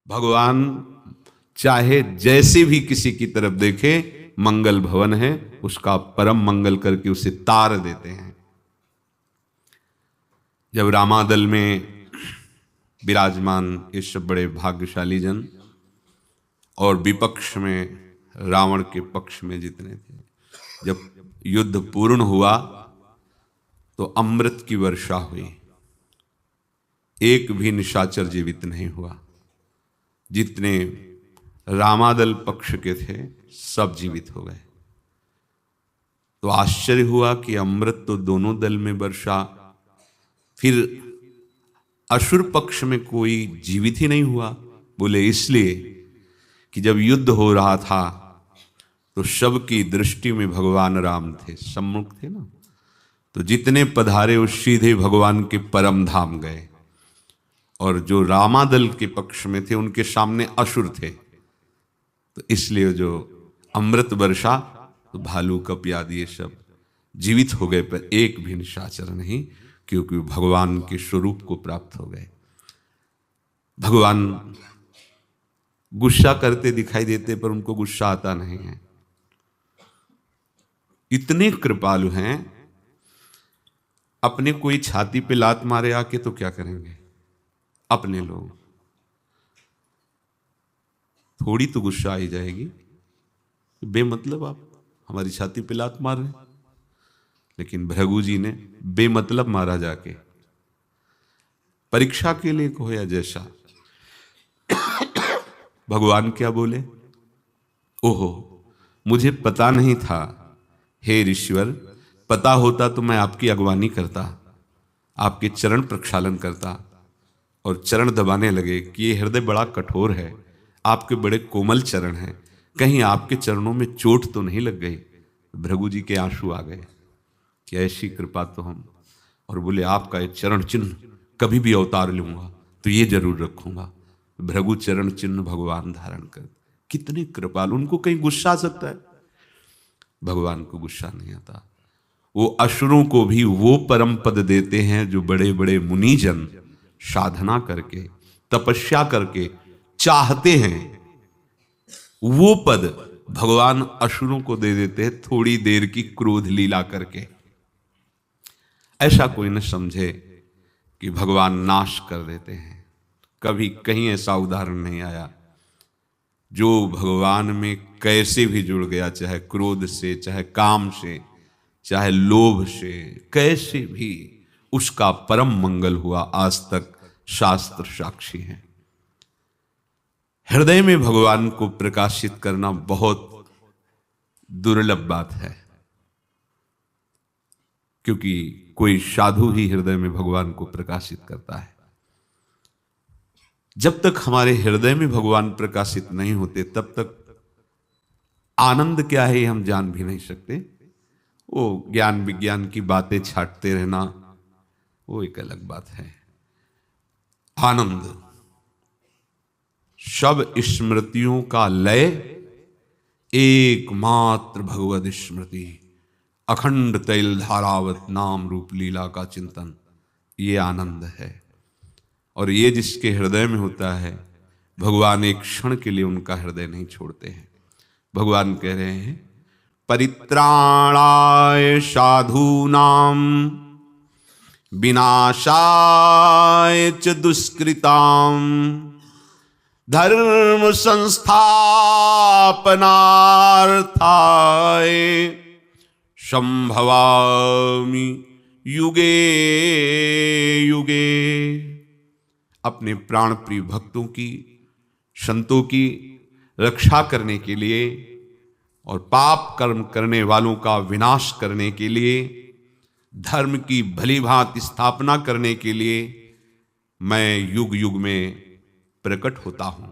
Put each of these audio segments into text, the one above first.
भगवान चाहे जैसे भी किसी की तरफ देखे, मंगल भवन है, उसका परम मंगल करके उसे तार देते हैं। जब रामादल में विराजमान ये सब बड़े भाग्यशाली जन और विपक्ष में रावण के पक्ष में जितने थे, जब युद्ध पूर्ण हुआ तो अमृत की वर्षा हुई, एक भी निशाचर जीवित नहीं हुआ। जितने रामादल पक्ष के थे सब जीवित हो गए। तो आश्चर्य हुआ कि अमृत तो दोनों दल में वर्षा, फिर असुर पक्ष में कोई जीवित ही नहीं हुआ। बोले इसलिए कि जब युद्ध हो रहा था तो सबकी दृष्टि में भगवान राम थे, सम्मुख थे ना, तो जितने पधारे वो सीधे भगवान के परम धाम गए, और जो रामादल के पक्ष में थे उनके सामने असुर थे। तो इसलिए जो अमृत वर्षा, तो भालू कप आदि ये सब जीवित हो गए, पर एक भी निशाचर नहीं, क्योंकि भगवान के स्वरूप को प्राप्त हो गए। भगवान गुस्सा करते दिखाई देते पर उनको गुस्सा आता नहीं है, इतने कृपालु हैं। अपने कोई छाती पे लात मारे आके तो क्या करेंगे अपने लोग, थोड़ी तो गुस्सा आई जाएगी, बेमतलब आप हमारी छाती पे लात मार रहे। लेकिन भृगु जी ने बेमतलब मारा जाके, परीक्षा के लिए खोया जैसा। भगवान क्या बोले, ओहो मुझे पता नहीं था, हे ऋषिवर, पता होता तो मैं आपकी अगवानी करता, आपके चरण प्रक्षालन करता और चरण दबाने लगे कि ये हृदय बड़ा कठोर है, आपके बड़े कोमल चरण हैं, कहीं आपके चरणों में चोट तो नहीं लग गई। भृगु जी के आंसू आ गए कि ऐसी कृपा तो हम, और बोले आपका ये चरण चिन्ह कभी भी अवतार लूंगा तो ये जरूर रखूंगा। भृगु चरण चिन्ह भगवान धारण कर, कितने कृपालु। उनको कहीं गुस्सा आ सकता है, भगवान को गुस्सा नहीं आता। वो असुरों को भी वो परम पद देते हैं जो बड़े बड़े मुनिजन साधना करके तपस्या करके चाहते हैं, वो पद भगवान असुरों को दे देते हैं थोड़ी देर की क्रोध लीला करके। ऐसा कोई न समझे कि भगवान नाश कर देते हैं, कभी कहीं ऐसा उदाहरण नहीं आया। जो भगवान में कैसे भी जुड़ गया, चाहे क्रोध से, चाहे काम से, चाहे लोभ से, कैसे भी, उसका परम मंगल हुआ। आज तक शास्त्र साक्षी हैं। हृदय में भगवान को प्रकाशित करना बहुत दुर्लभ बात है, क्योंकि कोई साधु ही हृदय में भगवान को प्रकाशित करता है। जब तक हमारे हृदय में भगवान प्रकाशित नहीं होते तब तक आनंद क्या है हम जान भी नहीं सकते। वो ज्ञान विज्ञान की बातें छाटते रहना वो एक अलग बात है। आनंद सब स्मृतियों का लय एकमात्र भगवद स्मृति, अखंड तैल धारावत नाम रूप लीला का चिंतन, ये आनंद है। और ये जिसके हृदय में होता है, भगवान एक क्षण के लिए उनका हृदय नहीं छोड़ते हैं। भगवान कह रहे हैं परित्राणाय साधूनाम विनाशाय च दुष्कृताम धर्म संस्थापनार्थाय संभवामि युगे युगे। अपने प्राण प्रिय भक्तों की, संतों की रक्षा करने के लिए और पाप कर्म करने वालों का विनाश करने के लिए, धर्म की भली भांति स्थापना करने के लिए मैं युग युग में प्रकट होता हूं,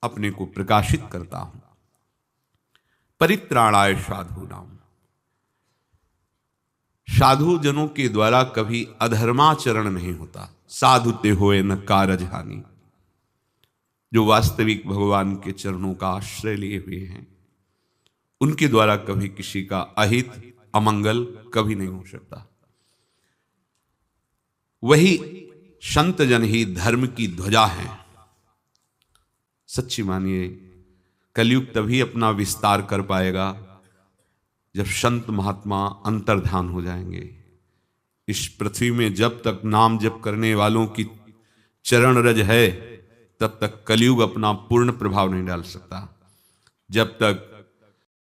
अपने को प्रकाशित करता हूं। परित्राणाय साधूनाम, साधु जनों के द्वारा कभी अधर्माचरण नहीं होता। साधुते होए न कारज हानि। जो वास्तविक भगवान के चरणों का आश्रय लिए हुए हैं, उनके द्वारा कभी किसी का अहित अमंगल कभी नहीं हो सकता। वही संत जन ही धर्म की ध्वजा हैं। सच्ची मानिए, कलयुग तभी अपना विस्तार कर पाएगा जब संत महात्मा अंतर्ध्यान हो जाएंगे। इस पृथ्वी में जब तक नाम जप करने वालों की चरण रज है, तब तक कलयुग अपना पूर्ण प्रभाव नहीं डाल सकता। जब तक